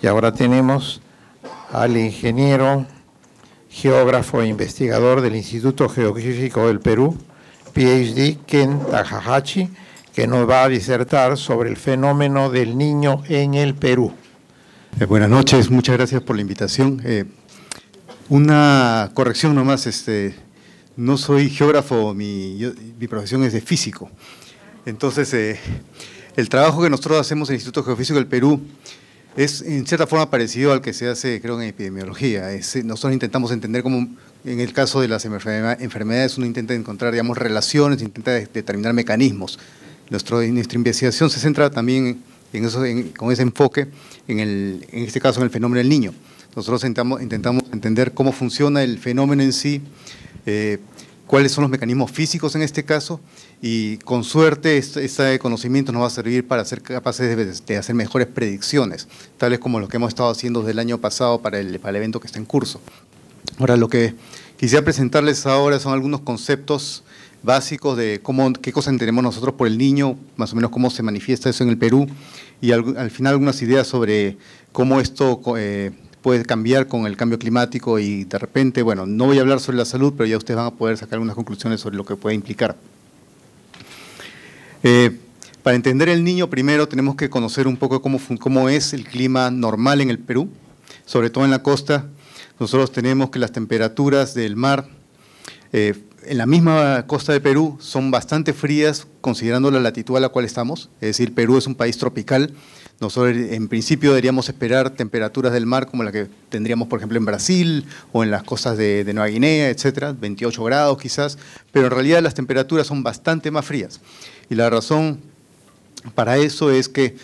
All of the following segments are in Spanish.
Y ahora tenemos al ingeniero, geógrafo e investigador del Instituto Geofísico del Perú, PhD Ken Takahashi, que nos va a disertar sobre el fenómeno del Niño en el Perú. Buenas noches, muchas gracias por la invitación. Una corrección nomás, no soy geógrafo, mi profesión es de físico. Entonces, el trabajo que nosotros hacemos en el Instituto Geofísico del Perú es en cierta forma parecido al que se hace, creo, en epidemiología. Nosotros intentamos entender cómo, en el caso de las enfermedades, uno intenta encontrar, digamos, relaciones, intenta determinar mecanismos. Nuestra investigación se centra también en eso, con ese enfoque, en este caso en el fenómeno del niño. Nosotros intentamos entender cómo funciona el fenómeno en sí, cuáles son los mecanismos físicos en este caso, y con suerte este conocimiento nos va a servir para ser capaces de hacer mejores predicciones, tales como lo que hemos estado haciendo desde el año pasado para el evento que está en curso. Ahora, lo que quisiera presentarles ahora son algunos conceptos básicos de qué cosa entendemos nosotros por el niño, más o menos cómo se manifiesta eso en el Perú, y al final algunas ideas sobre cómo esto puede cambiar con el cambio climático y de repente, bueno, no voy a hablar sobre la salud, pero ya ustedes van a poder sacar algunas conclusiones sobre lo que puede implicar. Para entender el niño, primero tenemos que conocer un poco cómo es el clima normal en el Perú, sobre todo en la costa. Nosotros tenemos que las temperaturas del mar en la misma costa de Perú son bastante frías considerando la latitud a la cual estamos, es decir, Perú es un país tropical. Nosotros en principio deberíamos esperar temperaturas del mar como la que tendríamos, por ejemplo, en Brasil o en las costas de Nueva Guinea, etcétera, 28 grados quizás, pero en realidad las temperaturas son bastante más frías. Y la razón para eso es que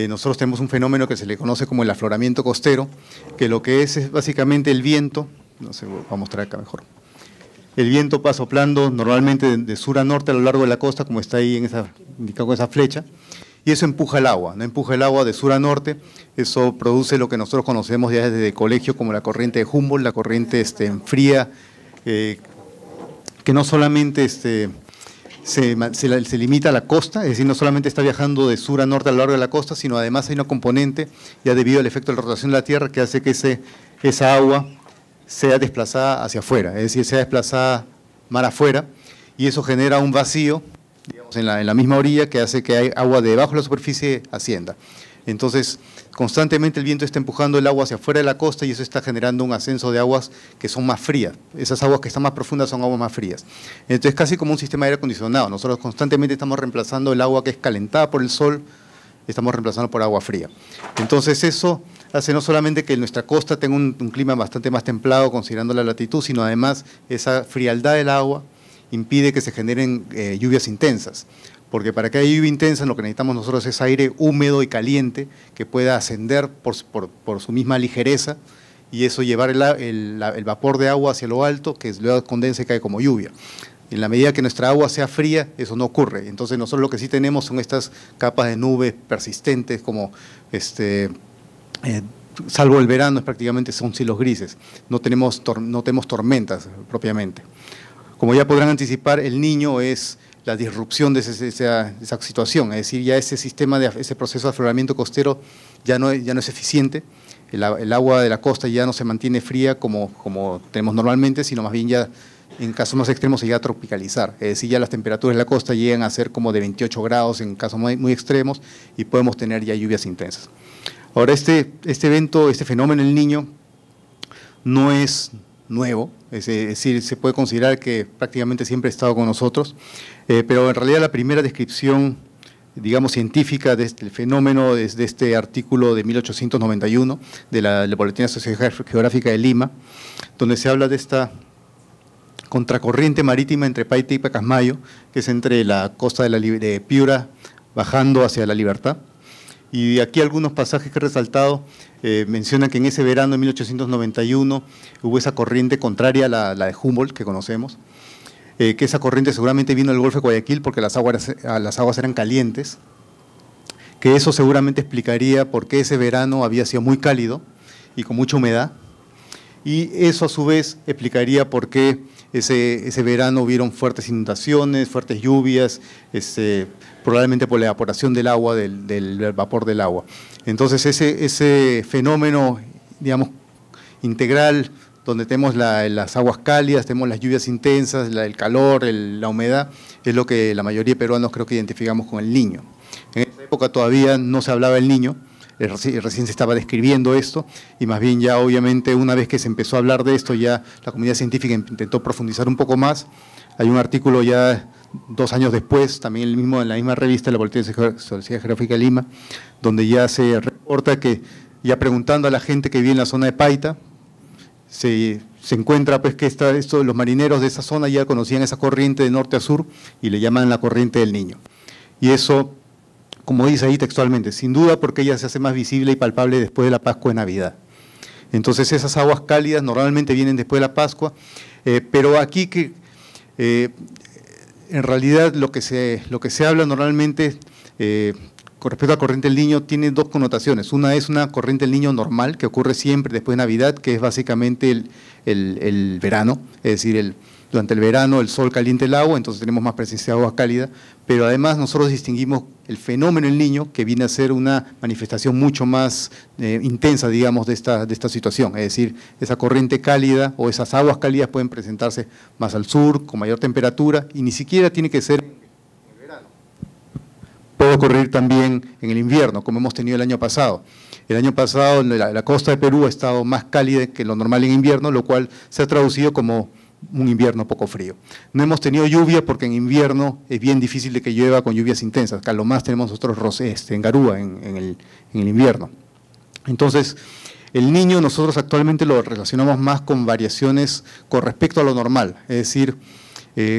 nosotros tenemos un fenómeno que se le conoce como el afloramiento costero, que lo que es básicamente el viento, no sé, voy a mostrar acá mejor. El viento va soplando normalmente de sur a norte a lo largo de la costa, como está ahí indicado con esa flecha, y eso empuja el agua, ¿no? Empuja el agua de sur a norte. Eso produce lo que nosotros conocemos ya desde el colegio como la corriente de Humboldt, la corriente fría, que no solamente se limita a la costa, es decir, no solamente está viajando de sur a norte a lo largo de la costa, sino además hay una componente, ya debido al efecto de la rotación de la Tierra, que hace que esa agua sea desplazada hacia afuera, es decir, sea desplazada mar afuera, y eso genera un vacío, digamos, en la misma orilla, que hace que agua debajo de la superficie ascienda. Entonces, constantemente el viento está empujando el agua hacia afuera de la costa y eso está generando un ascenso de aguas que son más frías. Esas aguas que están más profundas son aguas más frías. Entonces, casi como un sistema de aire acondicionado. Nosotros constantemente estamos reemplazando el agua que es calentada por el sol, estamos reemplazando por agua fría. Entonces, eso hace no solamente que nuestra costa tenga un clima bastante más templado considerando la latitud, sino además esa frialdad del agua impide que se generen lluvias intensas. Porque para que haya lluvia intensa lo que necesitamos nosotros es aire húmedo y caliente que pueda ascender por su misma ligereza y eso llevar el vapor de agua hacia lo alto, que luego condensa y cae como lluvia. En la medida que nuestra agua sea fría, eso no ocurre. Entonces nosotros lo que sí tenemos son estas capas de nubes persistentes como salvo el verano, prácticamente son cielos grises, no tenemos tormentas propiamente. Como ya podrán anticipar, el Niño es la disrupción de esa situación, es decir, ya ese proceso de afloramiento costero ya no es eficiente, el agua de la costa ya no se mantiene fría como tenemos normalmente, sino más bien ya en casos más extremos se llega a tropicalizar, es decir, ya las temperaturas de la costa llegan a ser como de 28 grados en casos muy extremos y podemos tener ya lluvias intensas. Ahora, este fenómeno del Niño no es nuevo, es decir, se puede considerar que prácticamente siempre ha estado con nosotros, pero en realidad la primera descripción, digamos, científica de este fenómeno es de este artículo de 1891 de la Boletín de la Sociedad Geográfica de Lima, donde se habla de esta contracorriente marítima entre Paita y Pacasmayo, que es entre la costa de Piura bajando hacia La Libertad. Y aquí algunos pasajes que he resaltado mencionan que en ese verano de 1891 hubo esa corriente contraria a la de Humboldt que conocemos, que esa corriente seguramente vino del Golfo de Guayaquil porque las aguas eran calientes, que eso seguramente explicaría por qué ese verano había sido muy cálido y con mucha humedad, y eso a su vez explicaría por qué ese verano hubieron fuertes inundaciones, fuertes lluvias, probablemente por la evaporación del agua, del vapor del agua. Entonces ese fenómeno, digamos, integral, donde tenemos las aguas cálidas, tenemos las lluvias intensas, el calor, la humedad, es lo que la mayoría de peruanos creo que identificamos con el Niño. En esa época todavía no se hablaba del Niño, recién se estaba describiendo esto, y más bien ya obviamente una vez que se empezó a hablar de esto, ya la comunidad científica intentó profundizar un poco más. Hay un artículo ya 2 años después, también en la misma revista, la Boletín de Sociedad Geográfica de Lima, donde ya se reporta que, ya preguntando a la gente que vive en la zona de Paita, se encuentra pues que los marineros de esa zona ya conocían esa corriente de norte a sur y le llaman la corriente del Niño. Y eso, como dice ahí textualmente, sin duda porque ella se hace más visible y palpable después de la Pascua de Navidad. Entonces esas aguas cálidas normalmente vienen después de la Pascua, pero aquí en realidad lo que se habla normalmente con respecto a la corriente del Niño tiene 2 connotaciones. Una es una corriente del Niño normal que ocurre siempre después de Navidad, que es básicamente el verano, es decir, durante el verano el sol calienta el agua, entonces tenemos más presencia de agua cálida, pero además nosotros distinguimos el fenómeno del Niño, que viene a ser una manifestación mucho más intensa, digamos, de esta situación. Es decir, esa corriente cálida o esas aguas cálidas pueden presentarse más al sur, con mayor temperatura, y ni siquiera tiene que ser en el verano. Puede ocurrir también en el invierno, como hemos tenido el año pasado. El año pasado la costa de Perú ha estado más cálida que lo normal en invierno, lo cual se ha traducido como un invierno poco frío. No hemos tenido lluvia porque en invierno es bien difícil de que llueva con lluvias intensas. Acá lo más tenemos nosotros en Garúa, en el invierno. Entonces, el Niño nosotros actualmente lo relacionamos más con variaciones con respecto a lo normal, es decir,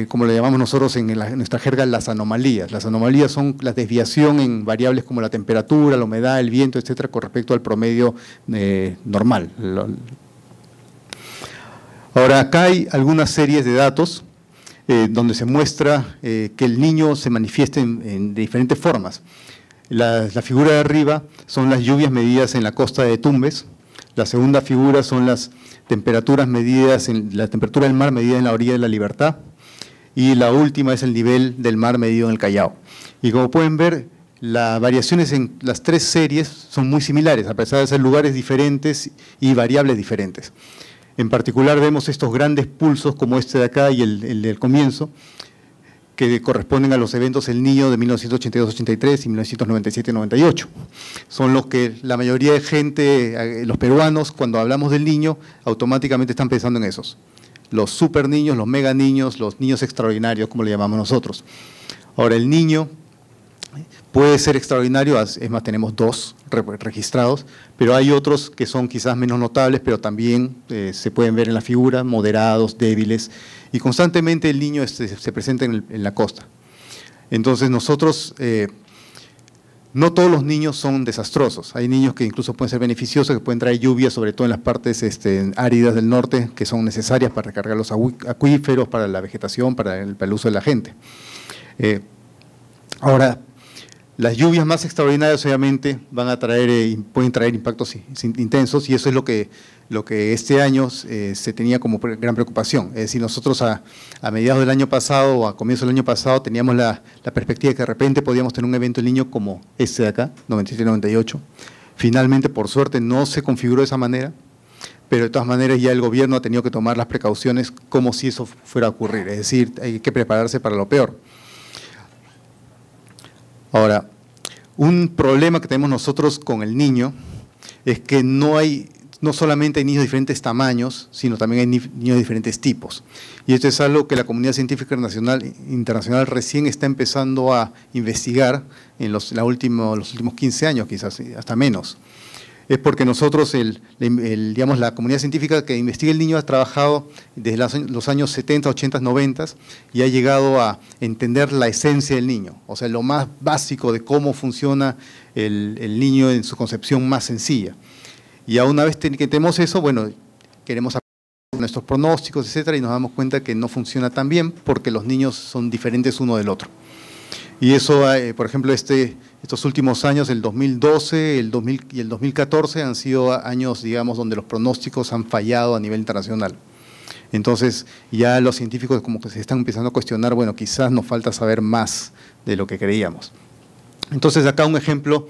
como le llamamos nosotros en nuestra jerga, las anomalías. Las anomalías son la desviación en variables como la temperatura, la humedad, el viento, etcétera, con respecto al promedio normal. Ahora, acá hay algunas series de datos donde se muestra que el Niño se manifiesta de diferentes formas. La figura de arriba son las lluvias medidas en la costa de Tumbes. La segunda figura son las temperaturas medidas, la temperatura del mar medida en la orilla de la Libertad. Y la última es el nivel del mar medido en el Callao. Y como pueden ver, las variaciones en las 3 series son muy similares, a pesar de ser lugares diferentes y variables diferentes. En particular vemos estos grandes pulsos como este de acá y el del comienzo, que corresponden a los eventos El Niño de 1982-83 y 1997-98. Son los que la mayoría de gente, los peruanos, cuando hablamos del Niño, automáticamente están pensando en esos. Los super niños, los mega niños, los niños extraordinarios, como le llamamos nosotros. Ahora, el Niño puede ser extraordinario, es más, tenemos 2 registrados, pero hay otros que son quizás menos notables, pero también se pueden ver en la figura, moderados, débiles, y constantemente el Niño se presenta en la costa. Entonces nosotros, no todos los niños son desastrosos, hay niños que incluso pueden ser beneficiosos, que pueden traer lluvia, sobre todo en las partes áridas del norte, que son necesarias para recargar los acuíferos, para la vegetación, para el uso de la gente. Ahora, las lluvias más extraordinarias obviamente pueden traer impactos intensos, y eso es lo que este año se tenía como gran preocupación. Es decir, nosotros a mediados del año pasado o a comienzos del año pasado teníamos la perspectiva de que de repente podíamos tener un evento del Niño como este de acá, 97-98. Finalmente, por suerte, no se configuró de esa manera, pero de todas maneras ya el gobierno ha tenido que tomar las precauciones como si eso fuera a ocurrir. Es decir, hay que prepararse para lo peor. Ahora, un problema que tenemos nosotros con el Niño es que no solamente hay niños de diferentes tamaños, sino también hay niños de diferentes tipos. Y esto es algo que la comunidad científica internacional recién está empezando a investigar en los últimos 15 años, quizás hasta menos. Es porque nosotros, digamos, la comunidad científica que investiga el Niño ha trabajado desde los años 70, 80, 90 y ha llegado a entender la esencia del Niño, o sea, lo más básico de cómo funciona el Niño en su concepción más sencilla. Y una vez que tenemos eso, bueno, queremos aplicar nuestros pronósticos, etcétera, y nos damos cuenta que no funciona tan bien porque los niños son diferentes uno del otro. Y eso, por ejemplo, estos últimos años, el 2012 y el 2014 han sido años, digamos, donde los pronósticos han fallado a nivel internacional. Entonces, ya los científicos como que se están empezando a cuestionar, bueno, quizás nos falta saber más de lo que creíamos. Entonces, acá un ejemplo,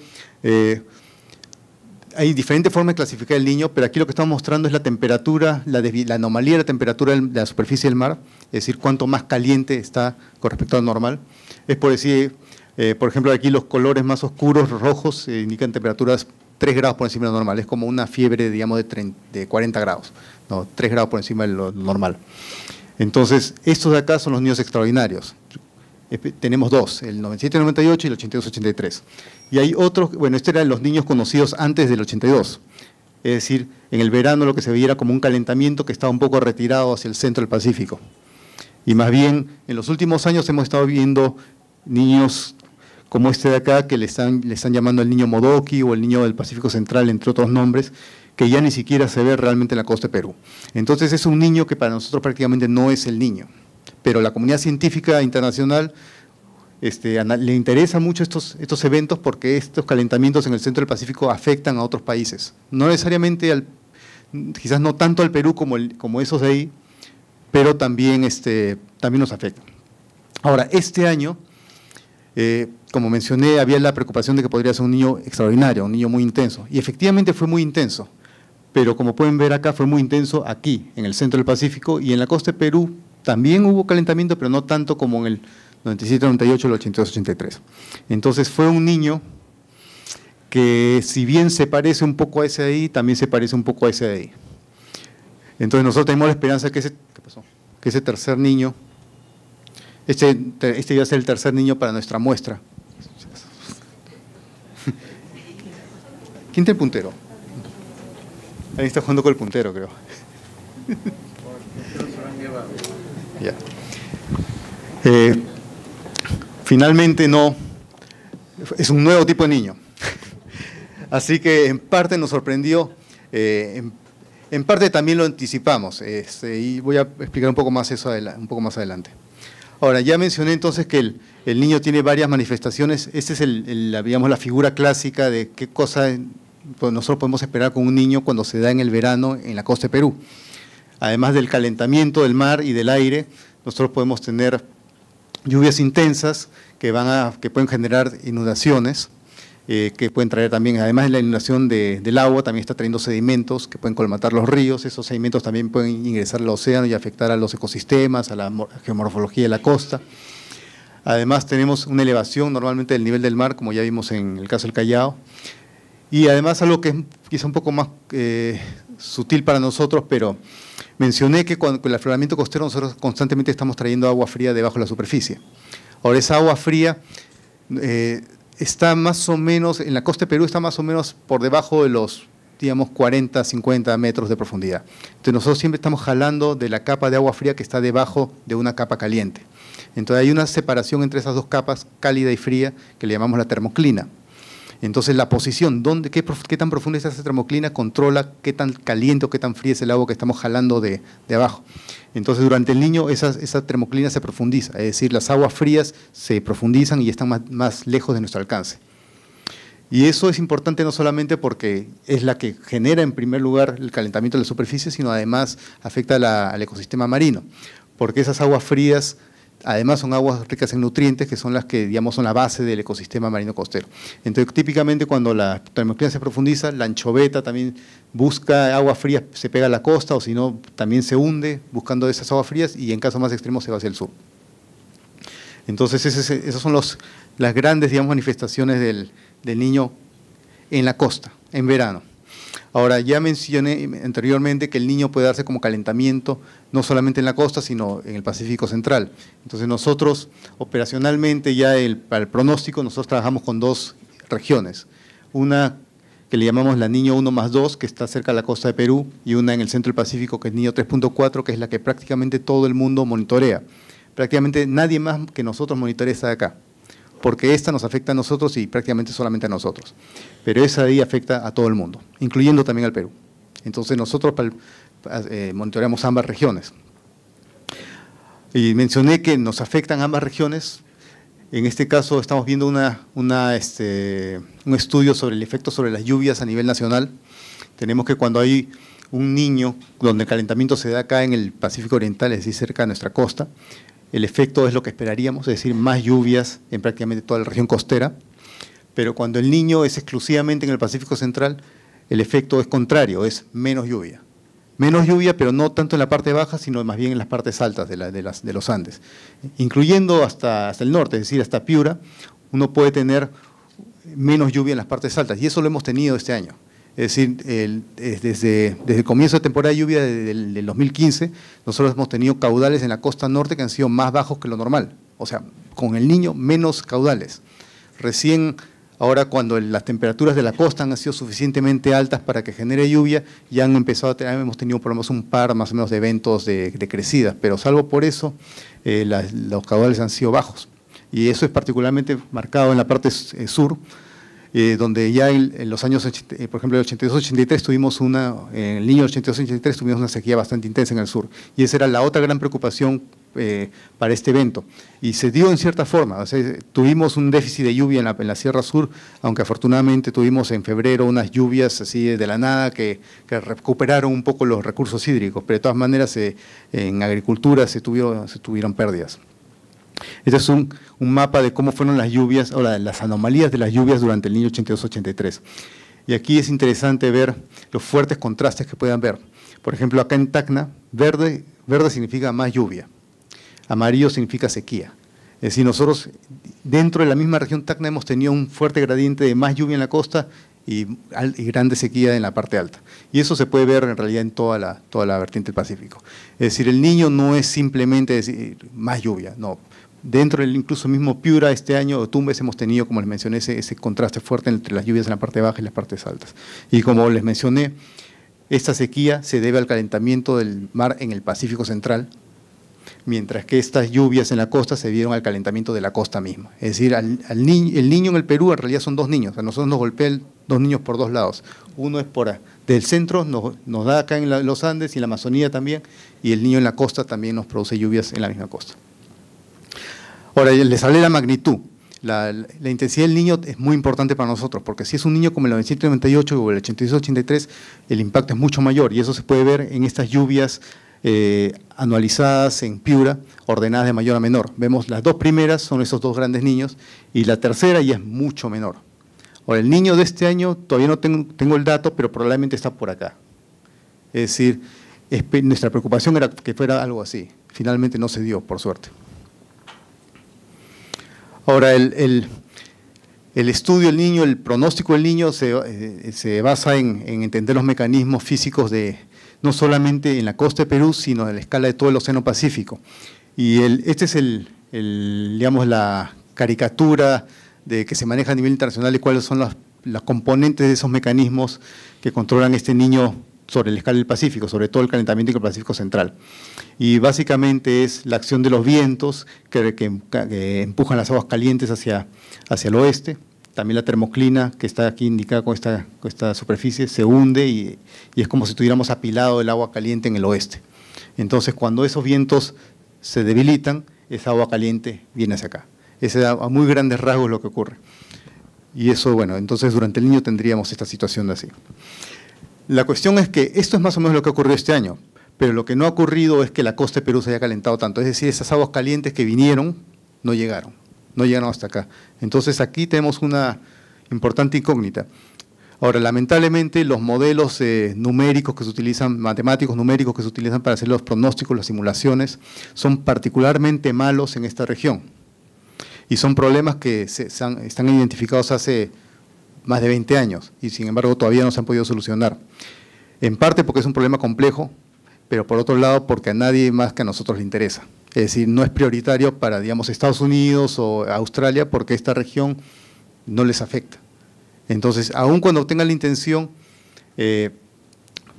hay diferentes formas de clasificar el niño, pero aquí lo que estamos mostrando es la temperatura, la anomalía de la temperatura de la superficie del mar, es decir, cuánto más caliente está con respecto al normal. Es por decir, por ejemplo, aquí los colores más oscuros, rojos, indican temperaturas 3 grados por encima de lo normal. Es como una fiebre, digamos, de 40 grados, no, 3 grados por encima de lo normal. Entonces, estos de acá son los niños extraordinarios. Tenemos dos, el 97-98 y el 82-83. Y hay otros, bueno, estos eran los niños conocidos antes del 82. Es decir, en el verano lo que se veía era como un calentamiento que estaba un poco retirado hacia el centro del Pacífico. Y más bien, en los últimos años hemos estado viendo niños como este de acá, que le están llamando el niño Modoki o el niño del Pacífico Central, entre otros nombres, que ya ni siquiera se ve realmente en la costa de Perú. Entonces es un niño que para nosotros prácticamente no es el niño. Pero la comunidad científica internacional le interesan mucho estos eventos porque estos calentamientos en el centro del Pacífico afectan a otros países. No necesariamente, quizás no tanto al Perú como esos de ahí, pero también nos afectan. Ahora, este año, como mencioné, había la preocupación de que podría ser un niño extraordinario, un niño muy intenso. Y efectivamente fue muy intenso, pero como pueden ver acá, fue muy intenso aquí, en el centro del Pacífico, y en la costa de Perú también hubo calentamiento, pero no tanto como en el 97-98 o el 82-83. Entonces fue un niño que, si bien se parece un poco a ese de ahí, también se parece un poco a ese de ahí. Entonces nosotros tenemos la esperanza que ese tercer niño, este iba a ser el tercer niño para nuestra muestra. ¿Quién tiene el puntero? Ahí está jugando con el puntero, creo. Ya. Finalmente no, es un nuevo tipo de niño. Así que en parte nos sorprendió, en parte también lo anticipamos, y voy a explicar un poco más eso un poco más adelante. Ahora, ya mencioné entonces que el niño tiene varias manifestaciones. Esta es digamos, la figura clásica de qué cosa pues, nosotros podemos esperar con un niño cuando se da en el verano en la costa de Perú. Además del calentamiento del mar y del aire, nosotros podemos tener lluvias intensas que pueden generar inundaciones, que pueden traer también, además de la inundación del agua, también está trayendo sedimentos que pueden colmatar los ríos. Esos sedimentos también pueden ingresar al océano y afectar a los ecosistemas, a la geomorfología de la costa. Además tenemos una elevación normalmente del nivel del mar, como ya vimos en el caso del Callao. Y además algo que es quizá un poco más sutil para nosotros, pero mencioné que con el afloramiento costero nosotros constantemente estamos trayendo agua fría debajo de la superficie. Ahora, esa agua fría está más o menos, en la costa de Perú está más o menos por debajo de los, digamos, 40, 50 metros de profundidad. Entonces nosotros siempre estamos jalando de la capa de agua fría que está debajo de una capa caliente. Entonces hay una separación entre esas dos capas, cálida y fría, que le llamamos la termoclina. Entonces la posición, qué tan profunda está esa termoclina, controla qué tan caliente o qué tan fría es el agua que estamos jalando de abajo. Entonces durante el niño esa termoclina se profundiza, es decir, las aguas frías se profundizan y están más lejos de nuestro alcance. Y eso es importante no solamente porque es la que genera en primer lugar el calentamiento de la superficie, sino además afecta al ecosistema marino, porque esas aguas frías además son aguas ricas en nutrientes, que son las que, digamos, son la base del ecosistema marino costero. Entonces, típicamente cuando la termoclina se profundiza, la anchoveta también busca agua fría, se pega a la costa, o si no, también se hunde buscando esas aguas frías, y en casos más extremos se va hacia el sur. Entonces, esas son las grandes, digamos, manifestaciones del niño en la costa, en verano. Ahora, ya mencioné anteriormente que el niño puede darse como calentamiento no solamente en la costa, sino en el Pacífico Central. Entonces nosotros, operacionalmente, para el pronóstico, nosotros trabajamos con dos regiones. Una que le llamamos la Niño 1+2, que está cerca de la costa de Perú, y una en el centro del Pacífico, que es Niño 3.4, que es la que prácticamente todo el mundo monitorea. Prácticamente nadie más que nosotros monitorea esta de acá, porque esta nos afecta a nosotros y prácticamente solamente a nosotros. Pero esa de ahí afecta a todo el mundo, incluyendo también al Perú. Entonces nosotros monitoreamos ambas regiones. Y mencioné que nos afectan ambas regiones. En este caso estamos viendo un estudio sobre el efecto sobre las lluvias a nivel nacional. Tenemos que cuando hay un niño donde el calentamiento se da acá en el Pacífico Oriental, es decir, cerca de nuestra costa, el efecto es lo que esperaríamos, es decir, más lluvias en prácticamente toda la región costera, pero cuando el niño es exclusivamente en el Pacífico Central, el efecto es contrario, es menos lluvia. Menos lluvia, pero no tanto en la parte baja, sino más bien en las partes altas de los Andes. Incluyendo hasta el norte, es decir, hasta Piura, uno puede tener menos lluvia en las partes altas, y eso lo hemos tenido este año. Es decir, desde el comienzo de temporada de lluvia del 2015, nosotros hemos tenido caudales en la costa norte que han sido más bajos que lo normal. O sea, con el Niño, menos caudales. Recién, ahora cuando las temperaturas de la costa han sido suficientemente altas para que genere lluvia, ya han empezado a tener, hemos tenido por lo menos un par más o menos de eventos de crecidas, pero salvo por eso, los caudales han sido bajos. Y eso es particularmente marcado en la parte sur, donde ya en los años, por ejemplo, el 82-83 tuvimos en el Niño del 82-83 tuvimos una sequía bastante intensa en el sur, y esa era la otra gran preocupación para este evento, y se dio en cierta forma. O sea, tuvimos un déficit de lluvia en la Sierra Sur, aunque afortunadamente tuvimos en febrero unas lluvias así de la nada que recuperaron un poco los recursos hídricos, pero de todas maneras en agricultura se tuvieron pérdidas. Este es un mapa de cómo fueron las lluvias, o las anomalías de las lluvias durante el Niño 82-83. Y aquí es interesante ver los fuertes contrastes que puedan ver. Por ejemplo, acá en Tacna, verde significa más lluvia, amarillo significa sequía. Es decir, nosotros dentro de la misma región Tacna hemos tenido un fuerte gradiente de más lluvia en la costa y grande sequía en la parte alta. Y eso se puede ver en realidad en toda la vertiente del Pacífico. Es decir, el Niño no es simplemente decir más lluvia, no. Dentro del incluso mismo Piura este año, Tumbes, hemos tenido, como les mencioné, ese contraste fuerte entre las lluvias en la parte baja y las partes altas. Y como les mencioné, esta sequía se debe al calentamiento del mar en el Pacífico Central, mientras que estas lluvias en la costa se dieron al calentamiento de la costa misma. Es decir, el niño en el Perú en realidad son dos niños, a nosotros nos golpean dos niños por dos lados. Uno es del centro, nos da acá en los Andes y en la Amazonía también, y el niño en la costa también nos produce lluvias en la misma costa. Ahora, les hablé de la magnitud. La intensidad del Niño es muy importante para nosotros, porque si es un niño como el 998 o el 82-83, el impacto es mucho mayor, y eso se puede ver en estas lluvias anualizadas en Piura, ordenadas de mayor a menor. Vemos las dos primeras, son esos dos grandes niños, y la tercera ya es mucho menor. Ahora, el Niño de este año, todavía no tengo el dato, pero probablemente está por acá. Es decir, nuestra preocupación era que fuera algo así. Finalmente no se dio, por suerte. Ahora, el estudio del Niño, el pronóstico del Niño se basa en entender los mecanismos físicos no solamente en la costa de Perú, sino en la escala de todo el Océano Pacífico. Y este es digamos, la caricatura que se maneja a nivel internacional y cuáles son las componentes de esos mecanismos que controlan este Niño sobre la escala del Pacífico, sobre todo el calentamiento del Pacífico Central. Y básicamente es la acción de los vientos que empujan las aguas calientes hacia el oeste. También la termoclina, que está aquí indicada con esta superficie, se hunde y es como si tuviéramos apilado el agua caliente en el oeste. Entonces, cuando esos vientos se debilitan, esa agua caliente viene hacia acá. Ese es a muy grandes rasgos lo que ocurre. Y eso, bueno, entonces durante el Niño tendríamos esta situación de así. La cuestión es que esto es más o menos lo que ocurrió este año, pero lo que no ha ocurrido es que la costa de Perú se haya calentado tanto. Es decir, esas aguas calientes que vinieron no llegaron hasta acá. Entonces aquí tenemos una importante incógnita. Ahora, lamentablemente, los modelos numéricos que se utilizan, matemáticos numéricos que se utilizan para hacer los pronósticos, las simulaciones, son particularmente malos en esta región. Y son problemas que están identificados hace más de 20 años y sin embargo todavía no se han podido solucionar. En parte porque es un problema complejo, pero por otro lado porque a nadie más que a nosotros le interesa. Es decir, no es prioritario para, digamos, Estados Unidos o Australia porque esta región no les afecta. Entonces, aun cuando tengan la intención,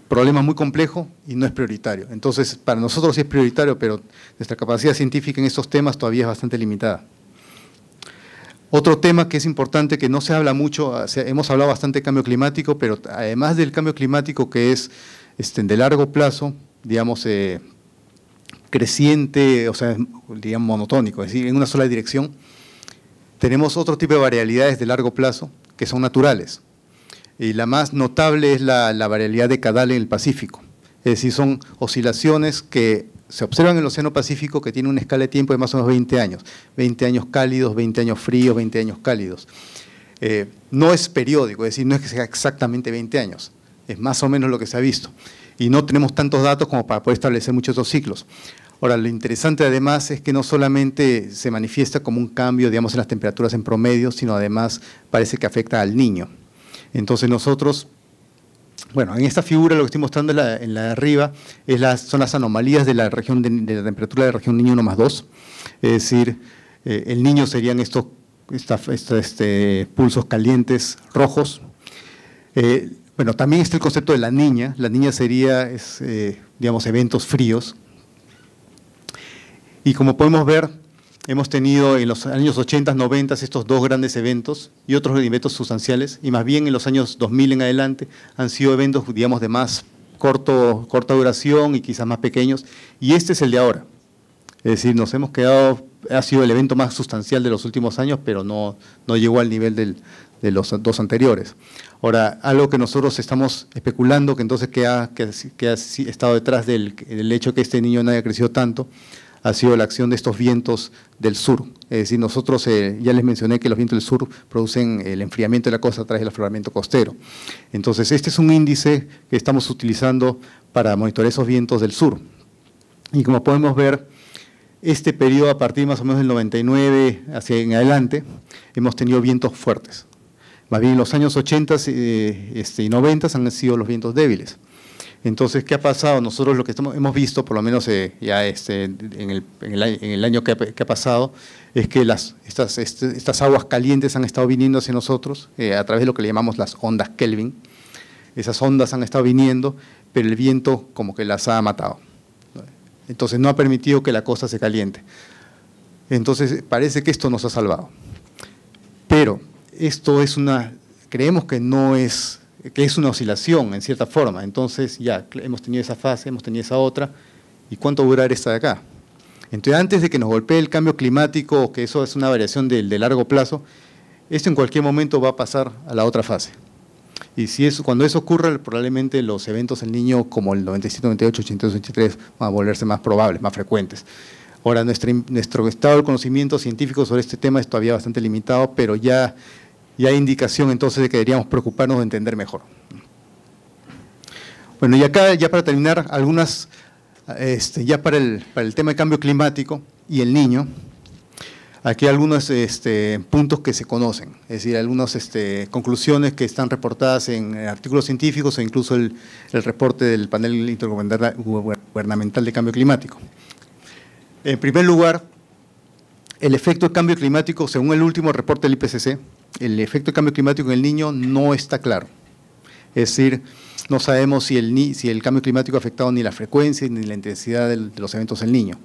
problema muy complejo y no es prioritario. Entonces, para nosotros sí es prioritario, pero nuestra capacidad científica en estos temas todavía es bastante limitada. Otro tema que es importante, que no se habla mucho, hemos hablado bastante de cambio climático, pero además del cambio climático que es de largo plazo, digamos, creciente, o sea, digamos monotónico, es decir, en una sola dirección, tenemos otro tipo de variabilidades de largo plazo que son naturales. y la más notable es la variabilidad decadal en el Pacífico. Es decir, son oscilaciones que se observan en el Océano Pacífico que tiene una escala de tiempo de más o menos 20 años. 20 años cálidos, 20 años fríos, 20 años cálidos. No es periódico, es decir, no es que sea exactamente 20 años, es más o menos lo que se ha visto. Y no tenemos tantos datos como para poder establecer muchos de esos ciclos. Ahora, lo interesante además es que no solamente se manifiesta como un cambio, digamos, en las temperaturas en promedio, sino además parece que afecta al niño. Entonces nosotros, bueno, en esta figura lo que estoy mostrando en la de arriba son las anomalías de la región de la temperatura de la región niño 1+2, es decir, el niño serían estos pulsos calientes rojos. Bueno, también está el concepto de la niña sería, digamos, eventos fríos. Y como podemos ver, hemos tenido en los años 80, 90 estos dos grandes eventos y otros eventos sustanciales, y más bien en los años 2000 en adelante han sido eventos, digamos, de más corta duración y quizás más pequeños, y este es el de ahora. Es decir, nos hemos quedado, ha sido el evento más sustancial de los últimos años, pero no llegó al nivel de los dos anteriores. Ahora, algo que nosotros estamos especulando, que entonces que ha estado detrás del hecho que este niño no haya crecido tanto, ha sido la acción de estos vientos del sur. Es decir, nosotros ya les mencioné que los vientos del sur producen el enfriamiento de la costa a través del afloramiento costero. Entonces, este es un índice que estamos utilizando para monitorear esos vientos del sur. Y como podemos ver, este periodo a partir más o menos del 99 hacia en adelante, hemos tenido vientos fuertes. Más bien en los años 80 y 90 han sido los vientos débiles. Entonces, ¿qué ha pasado? Nosotros lo que hemos visto, por lo menos ya en el año que ha pasado, es que estas aguas calientes han estado viniendo hacia nosotros a través de lo que le llamamos las ondas Kelvin. Esas ondas han estado viniendo, pero el viento como que las ha matado. Entonces, no ha permitido que la costa se caliente. Entonces, parece que esto nos ha salvado. Pero esto creemos que es una oscilación en cierta forma. Entonces ya hemos tenido esa fase, hemos tenido esa otra, ¿y cuánto va a durar esta de acá? Entonces antes de que nos golpee el cambio climático, que eso es una variación de largo plazo, esto en cualquier momento va a pasar a la otra fase. Y cuando eso ocurra, probablemente los eventos del Niño como el 97, 98, 82, 83 van a volverse más probables, más frecuentes. Ahora nuestro estado de conocimiento científico sobre este tema es todavía bastante limitado, pero ya hay indicación entonces de que deberíamos preocuparnos de entender mejor. Bueno, y acá ya para terminar, algunas, ya para el tema de cambio climático y el niño, aquí hay algunos puntos que se conocen, es decir, algunas conclusiones que están reportadas en artículos científicos o incluso el reporte del panel intergubernamental de cambio climático. En primer lugar, el efecto del cambio climático, según el último reporte del IPCC, el efecto del cambio climático en el niño no está claro. Es decir, no sabemos si el cambio climático ha afectado ni la frecuencia ni la intensidad de los eventos del niño.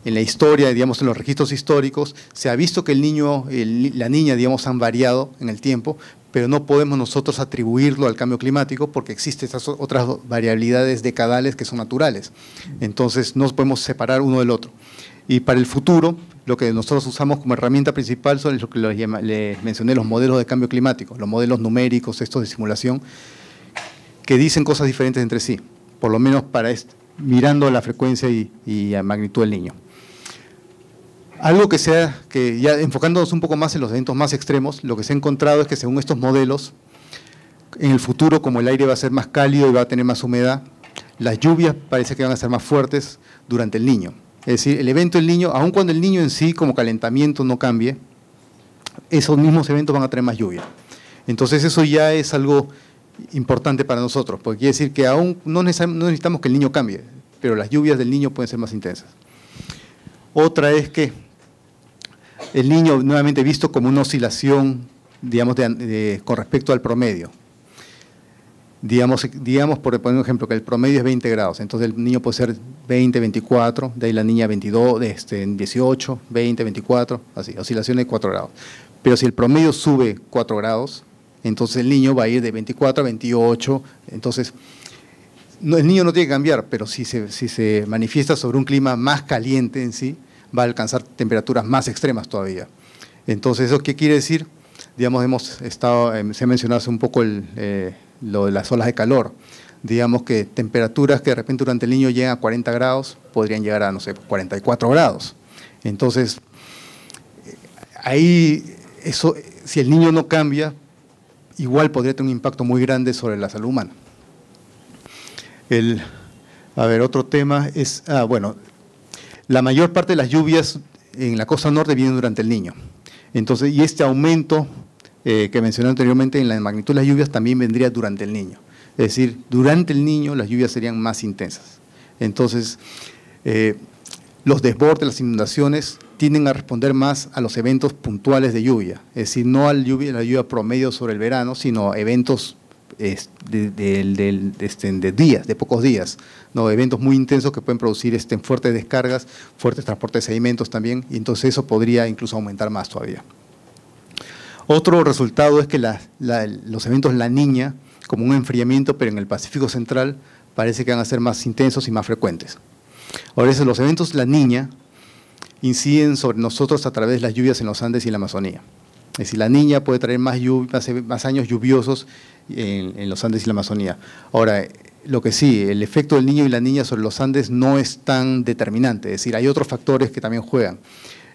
En la historia, digamos, en los registros históricos, se ha visto que el niño, la niña, digamos, han variado en el tiempo, pero no podemos nosotros atribuirlo al cambio climático porque existen estas otras variabilidades decadales que son naturales. Entonces, no podemos separar uno del otro. Y para el futuro, lo que nosotros usamos como herramienta principal son lo que les mencioné, los modelos de cambio climático, los modelos numéricos, estos de simulación, que dicen cosas diferentes entre sí, por lo menos para mirando la frecuencia y la magnitud del niño. Algo que ya enfocándonos un poco más en los eventos más extremos, lo que se ha encontrado es que según estos modelos, en el futuro, como el aire va a ser más cálido y va a tener más humedad, las lluvias parece que van a ser más fuertes durante el niño. Es decir, el evento del niño, aun cuando el niño en sí como calentamiento no cambie, esos mismos eventos van a traer más lluvia. Entonces eso ya es algo importante para nosotros, porque quiere decir que aún no necesitamos que el niño cambie, pero las lluvias del niño pueden ser más intensas. Otra es que el niño nuevamente visto como una oscilación, digamos, con respecto al promedio. Digamos, por poner un ejemplo, que el promedio es 20 grados, entonces el niño puede ser 20, 24, de ahí la niña 22, 18, 20, 24, así, oscilaciones de 4 grados. Pero si el promedio sube 4 grados, entonces el niño va a ir de 24 a 28, entonces el niño no tiene que cambiar, pero si se manifiesta sobre un clima más caliente en sí, va a alcanzar temperaturas más extremas todavía. Entonces, ¿eso qué quiere decir? digamos, se ha mencionado hace un poco lo de las olas de calor. Digamos que temperaturas que de repente durante el niño llegan a 40 grados, podrían llegar a, no sé, 44 grados. Entonces, ahí, si el niño no cambia, igual podría tener un impacto muy grande sobre la salud humana. Otro tema es, bueno, la mayor parte de las lluvias en la costa norte vienen durante el Niño. Entonces, y este aumento que mencioné anteriormente en la magnitud de las lluvias también vendría durante el Niño. Es decir, durante el Niño las lluvias serían más intensas. Entonces, los desbordes, las inundaciones tienden a responder más a los eventos puntuales de lluvia. Es decir, no a la lluvia promedio sobre el verano, sino eventos de días, de pocos días, ¿no? Eventos muy intensos que pueden producir fuertes descargas, fuertes transportes de sedimentos también, y entonces eso podría incluso aumentar más todavía. Otro resultado es que los eventos La Niña, como un enfriamiento, pero en el Pacífico Central, parece que van a ser más intensos y más frecuentes. Ahora, los eventos La Niña inciden sobre nosotros a través de las lluvias en los Andes y en la Amazonía. Es decir, La Niña puede traer más años lluviosos en los Andes y la Amazonía. Ahora, lo que sí, el efecto del Niño y la Niña sobre los Andes no es tan determinante, es decir, hay otros factores que también juegan.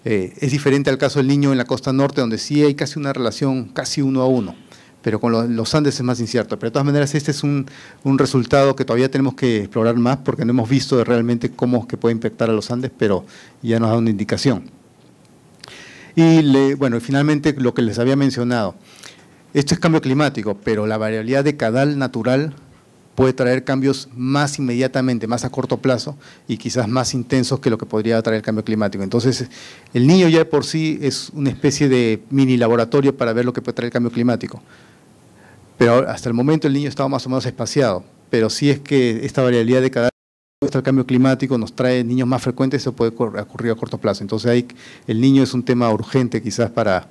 Es diferente al caso del Niño en la costa norte, donde sí hay casi una relación casi 1 a 1, pero con los Andes es más incierto. Pero de todas maneras, este es un resultado que todavía tenemos que explorar más, porque no hemos visto realmente cómo es que puede impactar a los Andes, pero ya nos da una indicación. Y bueno, finalmente lo que les había mencionado, esto es cambio climático, pero la variabilidad decadal natural puede traer cambios más inmediatamente, más a corto plazo y quizás más intensos que lo que podría traer el cambio climático. Entonces, el Niño ya de por sí es una especie de mini laboratorio para ver lo que puede traer el cambio climático. Pero hasta el momento el Niño estaba más o menos espaciado, pero si es que esta variabilidad decadal el cambio climático nos trae niños más frecuentes, eso puede ocurrir a corto plazo. Entonces, ahí el Niño es un tema urgente quizás para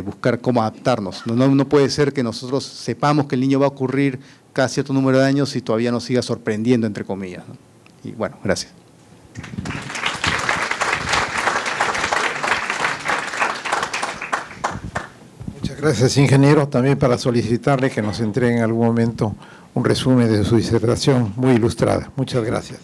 buscar cómo adaptarnos. No puede ser que nosotros sepamos que el Niño va a ocurrir cada cierto número de años y todavía nos siga sorprendiendo, entre comillas, ¿no? Y bueno, gracias. Muchas gracias, ingeniero. También para solicitarle que nos entregue en algún momento un resumen de su disertación muy ilustrada. Muchas gracias.